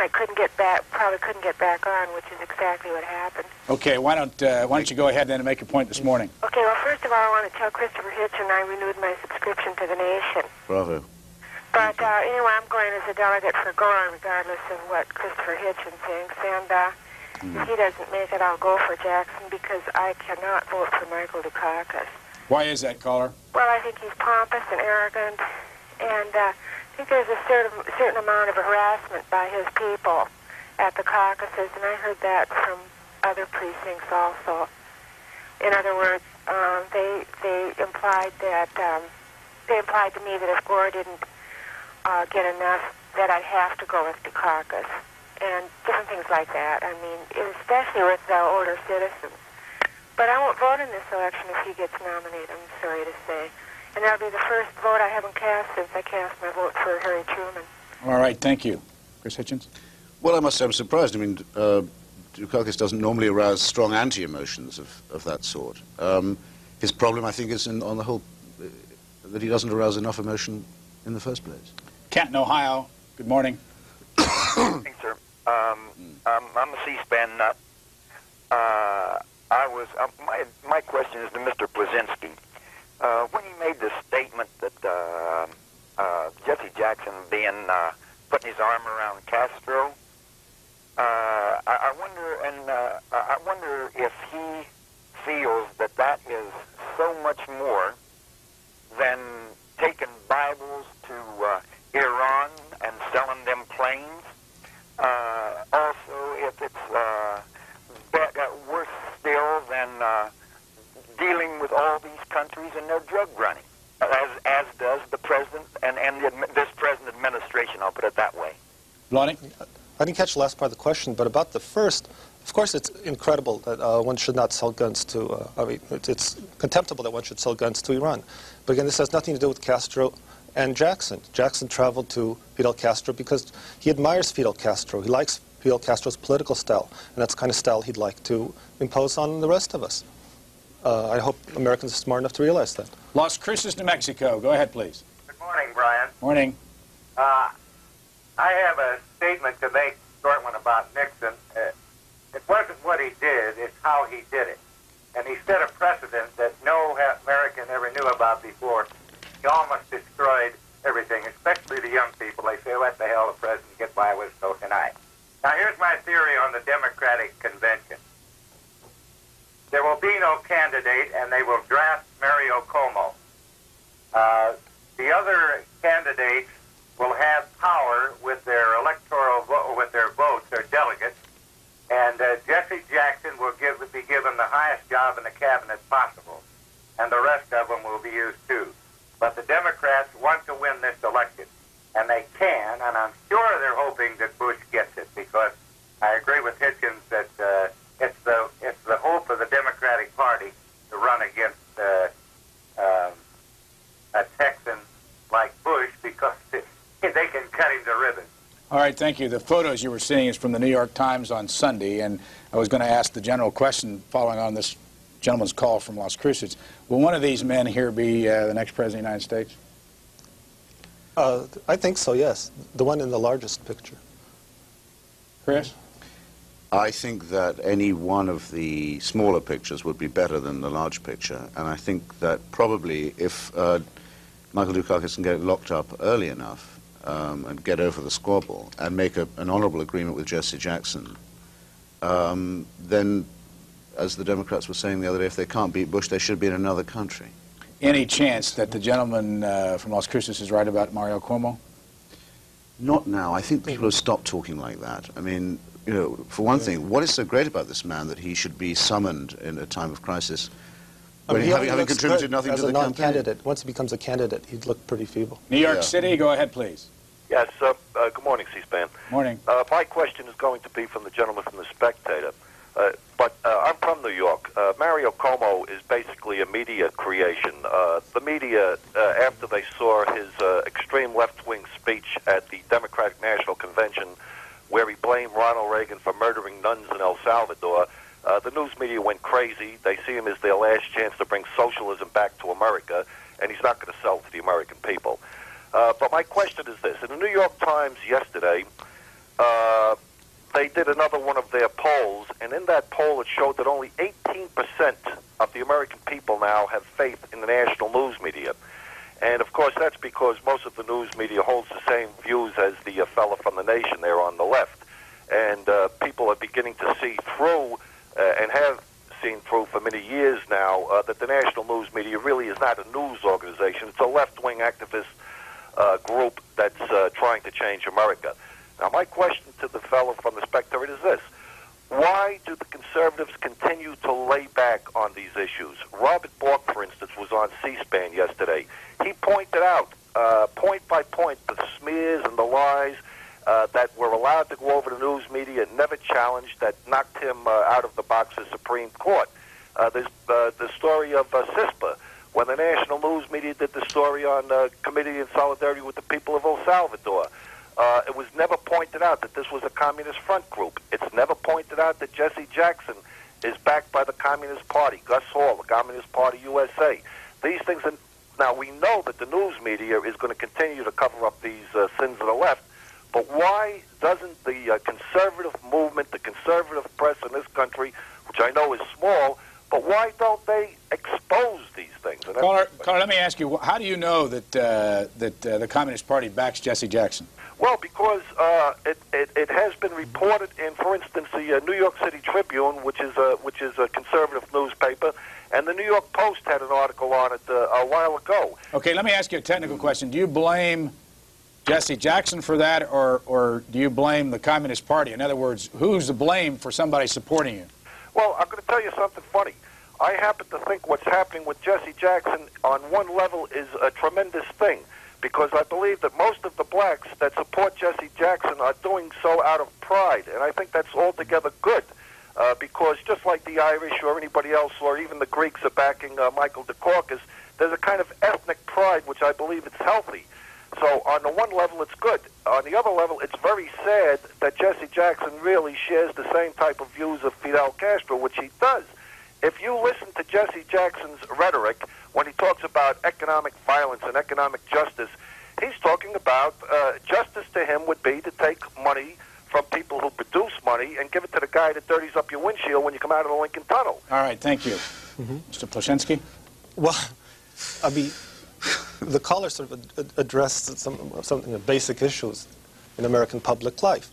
I probably couldn't get back on, which is exactly what happened. Okay, why don't you go ahead then and make your point this morning? Okay, well, first of all, I want to tell Christopher Hitchens I renewed my subscription to The Nation. Bravo. But anyway, I'm going as a delegate for Gore, regardless of what Christopher Hitchens thinks. And if he doesn't make it, I'll go for Jackson because I cannot vote for Michael Dukakis. Why is that, caller? Well, I think he's pompous and arrogant, and I think there's a certain amount of harassment by his people at the caucuses, and I heard that from other precincts also. In other words, they implied to me that if Gore didn't get enough, that I'd have to go with Dukakis, and different things like that. I mean, especially with older citizens. But I won't vote in this election if he gets nominated, I'm sorry to say. And that'll be the first vote I haven't cast since I cast my vote for Harry Truman. All right, thank you. Chris Hitchens? Well, I must say I'm surprised. I mean, Dukakis doesn't normally arouse strong anti-emotions of that sort. His problem, I think, is on the whole that he doesn't arouse enough emotion in the first place. Canton, Ohio. Good morning. Thanks, sir. I'm a C-SPAN nut. My question is to Mr. Plesczcynski. When he made the statement that Jesse Jackson putting his arm around Castro, I wonder if he feels that that is so much more than taking Bibles to Iran and selling them planes. Also, if it's worse still than dealing with all these countries and their drug running, as does the president and this present administration. I'll put it that way. Wlady? I didn't catch the last part of the question, but about the first, of course, it's incredible that one should not sell guns to. I mean, it's contemptible that one should sell guns to Iran. But again, this has nothing to do with Castro and Jackson. Jackson traveled to Fidel Castro because he admires Fidel Castro. He likes Fidel Castro's political style, and that's the kind of style he'd like to impose on the rest of us. I hope Americans are smart enough to realize that. Las Cruces, New Mexico. Go ahead, please. Good morning, Brian. Morning. I have a statement to make, short one, about Nixon. It wasn't what he did, it's how he did it. And he set a precedent that no American ever knew about before. He almost destroyed everything, especially the young people. They say, let the hell the president get by with so tonight. Now, here's my theory on the Democratic Convention. There will be no candidate, and they will draft Mario Cuomo. The other candidates will have power with their electoral vote, with their votes, their delegates, and Jesse Jackson will be given the highest job in the cabinet possible, and the rest of them will be used too. But the Democrats want to win this election, and they can, and I'm sure they're hoping that Bush gets it, because I agree with Hitchens that it's the hope of the Democratic Party to run against a Texan like Bush, because they can cut him to ribbons. All right, thank you. The photos you were seeing is from the New York Times on Sunday, and I was going to ask the general question following on this gentleman's call from Las Cruces. Will one of these men here be the next president of the United States? I think so, yes. The one in the largest picture. Chris? I think that any one of the smaller pictures would be better than the large picture, and I think that probably if Michael Dukakis can get locked up early enough and get over the squabble and make an honorable agreement with Jesse Jackson, then, as the Democrats were saying the other day, if they can't beat Bush, they should be in another country. Any chance that the gentleman from Las Cruces is right about Mario Cuomo? Not now. I think people have stopped talking like that. I mean, you know, for one thing, what is so great about this man that he should be summoned in a time of crisis? Having contributed nothing to the campaign. Once he becomes a candidate, he'd look pretty feeble. New York City, go ahead, please. Yes, good morning, C-SPAN. Morning. My question is going to be from the gentleman from The Spectator. But I'm from New York. Mario Cuomo is basically a media creation. The media, after they saw his extreme left-wing speech at the Democratic National Convention, where he blamed Ronald Reagan for murdering nuns in El Salvador, the news media went crazy. They see him as their last chance to bring socialism back to America, and he's not going to sell to the American people. But my question is this. In the New York Times yesterday, they did another one of their polls, and in that poll it showed that only 18% of the American people now have faith in the national news media. And, of course, that's because most of the news media holds the same views as the fella from The Nation there on the left. And people are beginning to see through, and have seen through for many years now, that the national news media really is not a news organization. It's a left-wing activist group that's trying to change America. Now, my question to the fellow from the Spectator is this. Why do the conservatives continue to lay back on these issues? Robert Bork, for instance, was on C-SPAN yesterday. He pointed out, point by point, the smears and the lies that were allowed to go over the news media, never challenged, that knocked him out of the box of Supreme Court. There's the story of CISPA, when the national news media did the story on Committee in Solidarity with the People of El Salvador. It was never pointed out that this was a Communist Front group. It's never pointed out that Jesse Jackson is backed by the Communist Party, Gus Hall, the Communist Party USA. These things, now we know that the news media is going to continue to cover up these sins of the left, but why doesn't the conservative movement, the conservative press in this country, which I know is small, but why don't they expose these things? Caller, let me ask you, how do you know that the Communist Party backs Jesse Jackson? Well, because it has been reported in, for instance, the New York City Tribune, which is a conservative newspaper, and the New York Post had an article on it a while ago. Okay, let me ask you a technical question. Do you blame Jesse Jackson for that, or do you blame the Communist Party? In other words, who's to blame for somebody supporting you? Well, I'm going to tell you something funny. I happen to think what's happening with Jesse Jackson on one level is a tremendous thing, because I believe that most of the blacks that support Jesse Jackson are doing so out of pride, and I think that's altogether good, because just like the Irish or anybody else, or even the Greeks are backing Michael Dukakis, there's a kind of ethnic pride which I believe is healthy. So on the one level, it's good. On the other level, it's very sad that Jesse Jackson really shares the same type of views of Fidel Castro, which he does. If you listen to Jesse Jackson's rhetoric, when he talks about economic violence and economic justice, he's talking about justice to him would be to take money from people who produce money and give it to the guy that dirties up your windshield when you come out of the Lincoln Tunnel. All right, thank you. Mr. Plesczcynski? Well, I mean, the caller sort of addressed some of the basic issues in American public life.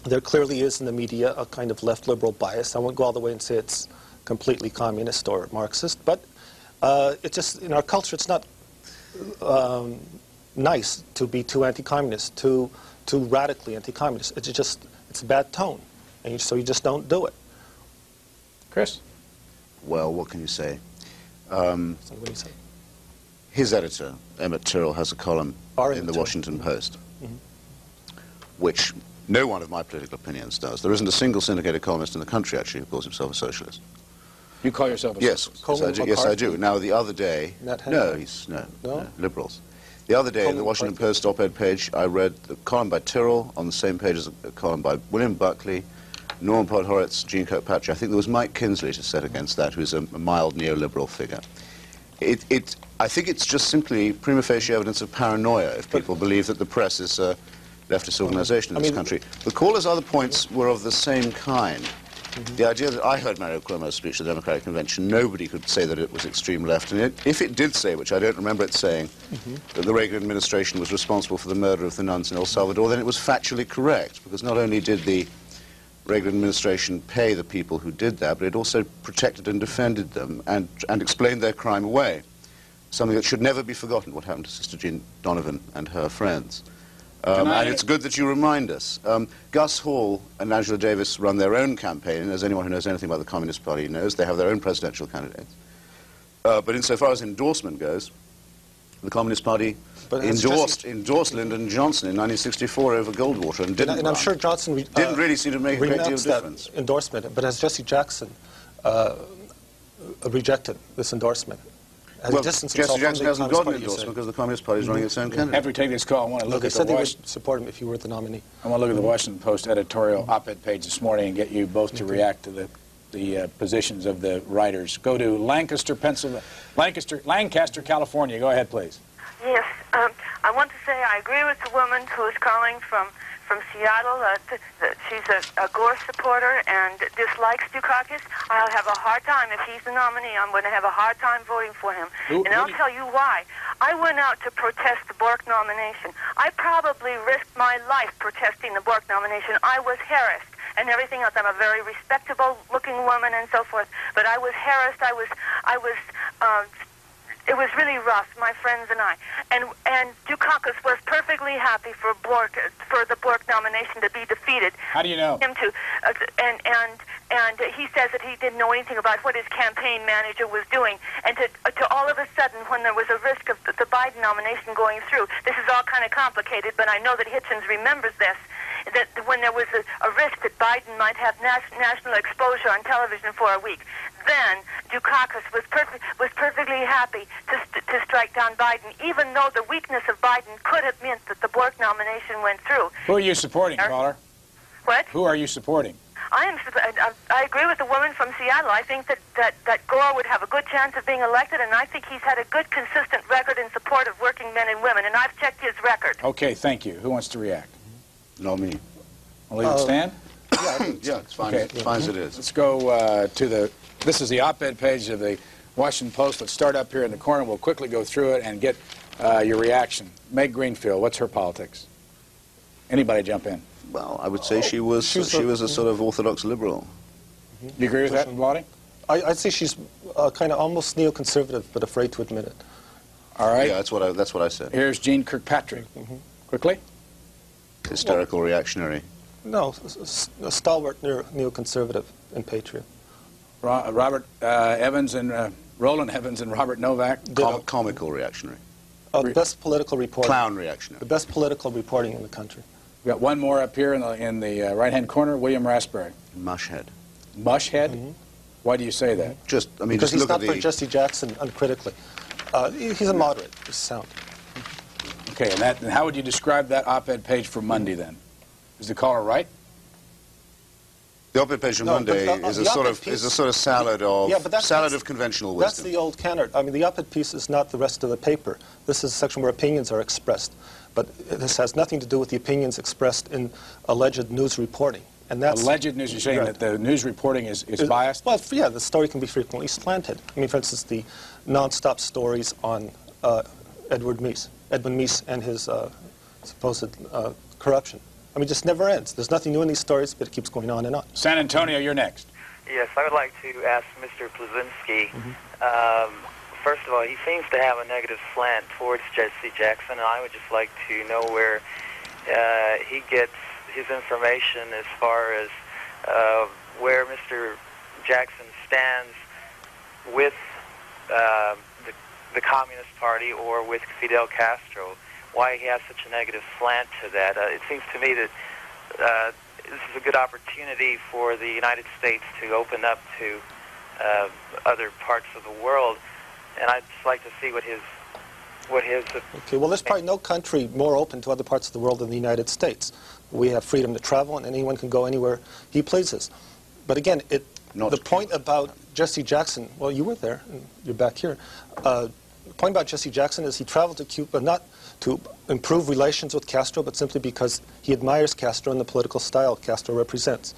There clearly is in the media a kind of left-liberal bias. I won't go all the way and say it's completely communist or Marxist, but it's just, in our culture, it's not nice to be too anti-communist, too radically anti-communist. It's a bad tone, and so you just don't do it. Chris? Well, what can you say? So what do you say? His editor, Emmett Tyrrell, has a column in the Washington Post, which no one of my political opinions does. There isn't a single syndicated columnist in the country, actually, who calls himself a socialist. You call yourself a socialist? Yes, I do. Now, the other day... No, liberals. The other day, in the Washington Post op-ed page, I read the column by Tyrrell, on the same page as a column by William Buckley, Norman Podhoretz, Jean Kirkpatrick. I think there was Mike Kinsley to set against that, who's a mild neoliberal figure. I think it's just simply prima facie evidence of paranoia if people believe that the press is a leftist organization in this country. The caller's other points were of the same kind. The idea that I heard Mario Cuomo's speech at the Democratic Convention, nobody could say that it was extreme left. And if it did say, which I don't remember it saying, that the Reagan administration was responsible for the murder of the nuns in El Salvador, then it was factually correct, because not only did the Reagan administration pay the people who did that, but it also protected and defended them and explained their crime away. Something that should never be forgotten, what happened to Sister Jean Donovan and her friends. And it's good that you remind us. Gus Hall and Angela Davis run their own campaign, as anyone who knows anything about the Communist Party knows. They have their own presidential candidates. But insofar as endorsement goes, the Communist Party endorsed Lyndon Johnson in 1964 over Goldwater and didn't. And I'm sure Johnson didn't really seem to make a great deal of difference. That endorsement, but has Jesse Jackson rejected this endorsement? Well, Jesse Jackson hasn't got an endorsement because the Communist Party is running its own candidate. After we take this call, I want to look at the Washington. They would support him if you were the nominee. I want to look at the Washington Post editorial op-ed page this morning and get you both to react to the positions of the writers. Go to Lancaster, California. Go ahead, please. Yes, I want to say I agree with the woman who is calling from from Seattle. She's a Gore supporter and dislikes Dukakis. I'll have a hard time. If he's the nominee, I'm going to have a hard time voting for him. And I'll tell you why. I went out to protest the Bork nomination. I probably risked my life protesting the Bork nomination. I was harassed and everything else. I'm a very respectable-looking woman and so forth, but I was harassed. It was really rough, my friends and I. And Dukakis was perfectly happy for the Bork nomination to be defeated. How do you know? Him too. And he says that he didn't know anything about what his campaign manager was doing. And to all of a sudden, when there was a risk of the Biden nomination going through, this is all kind of complicated, but I know that Hitchens remembers this, that when there was a risk that Biden might have national exposure on television for a week, then Dukakis was perfectly happy to strike down Biden, even though the weakness of Biden could have meant that the Bork nomination went through. Who are you supporting, caller? What? Who are you supporting? I agree with the woman from Seattle. I think that Gore would have a good chance of being elected, and I think he's had a good, consistent record in support of working men and women, and I've checked his record. Okay, thank you. Who wants to react? Not me. I'll leave it stand? Yeah, it's fine. Okay. It's fine as it is. Let's go this is the op-ed page of the Washington Post. Let's start up here in the corner. We'll quickly go through it and get your reaction. Meg Greenfield, what's her politics? Anybody jump in? Well, I would say she was a sort of orthodox liberal. Do you agree with that, Wlady? I'd say she's kind of almost neoconservative, but afraid to admit it. All right. Yeah, that's what I said. Here's Jean Kirkpatrick. Quickly. Hysterical reactionary. No, a stalwart neoconservative and patriot. Robert Evans and Roland Evans and Robert Novak. Comical reactionary. The best political reporting. Clown reactionary. The best political reporting in the country. We got one more up here in the right-hand corner, William Raspberry. Mushhead. Mushhead? Why do you say that? Because he's not for Jesse Jackson uncritically. He's a moderate. He's sound. Okay, and how would you describe that op-ed page for Monday then? Is the caller right? The op-ed page for Monday is a sort of salad of conventional wisdom. That's the old canard. I mean, the op-ed piece is not the rest of the paper. This is a section where opinions are expressed. But this has nothing to do with the opinions expressed in alleged news reporting. And that's alleged news. You're saying that the news reporting is biased? Well, yeah, the story can be frequently slanted. I mean, for instance, the non-stop stories on Edmund Meese and his supposed corruption. I mean, it just never ends. There's nothing new in these stories, but it keeps going on and on. San Antonio, you're next. Yes, I would like to ask Mr. Plesczcynski. First of all, he seems to have a negative slant towards Jesse Jackson, and I would just like to know where he gets his information as far as where Mr. Jackson stands with the Communist Party or with Fidel Castro, why he has such a negative slant to that. It seems to me that this is a good opportunity for the United States to open up to other parts of the world, and I'd just like to see what his Okay, well, there's probably no country more open to other parts of the world than the United States. We have freedom to travel, and anyone can go anywhere he pleases. But again, the point about Jesse Jackson, well, you were there, and you're back here. The point about Jesse Jackson is he traveled to Cuba not to improve relations with Castro, but simply because he admires Castro and the political style Castro represents.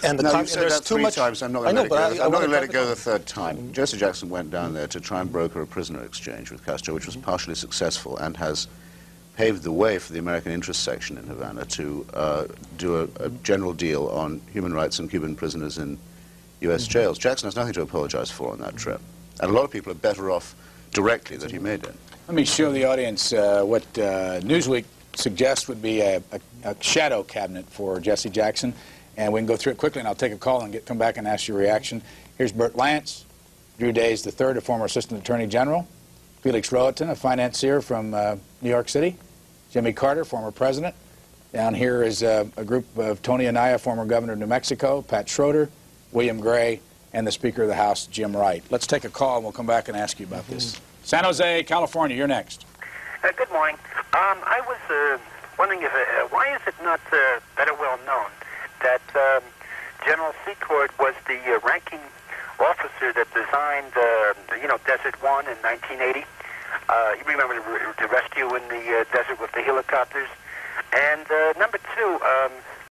And you've said that three times. I'm not going to let it go the third time. Jesse Jackson went down there to try and broker a prisoner exchange with Castro, which was partially successful and has paved the way for the American interest section in Havana to do a general deal on human rights and Cuban prisoners in U.S. jails. Jackson has nothing to apologize for on that trip. And a lot of people are better off directly that he made it. Let me show the audience what Newsweek suggests would be a shadow cabinet for Jesse Jackson. And we can go through it quickly, and I'll take a call and come back and ask your reaction. Here's Burt Lance, Drew Days III, a former Assistant Attorney General, Felix Rohatyn, a financier from New York City, Jimmy Carter, former president. Down here is a group of Tony Anaya, former governor of New Mexico, Pat Schroeder, William Gray, and the Speaker of the House, Jim Wright. Let's take a call, and we'll come back and ask you about this. San Jose, California, you're next. Good morning. I was wondering why is it not better well known that General Secord was the ranking officer that designed, Desert One in 1980. You remember the rescue in the desert with the helicopters? And number two,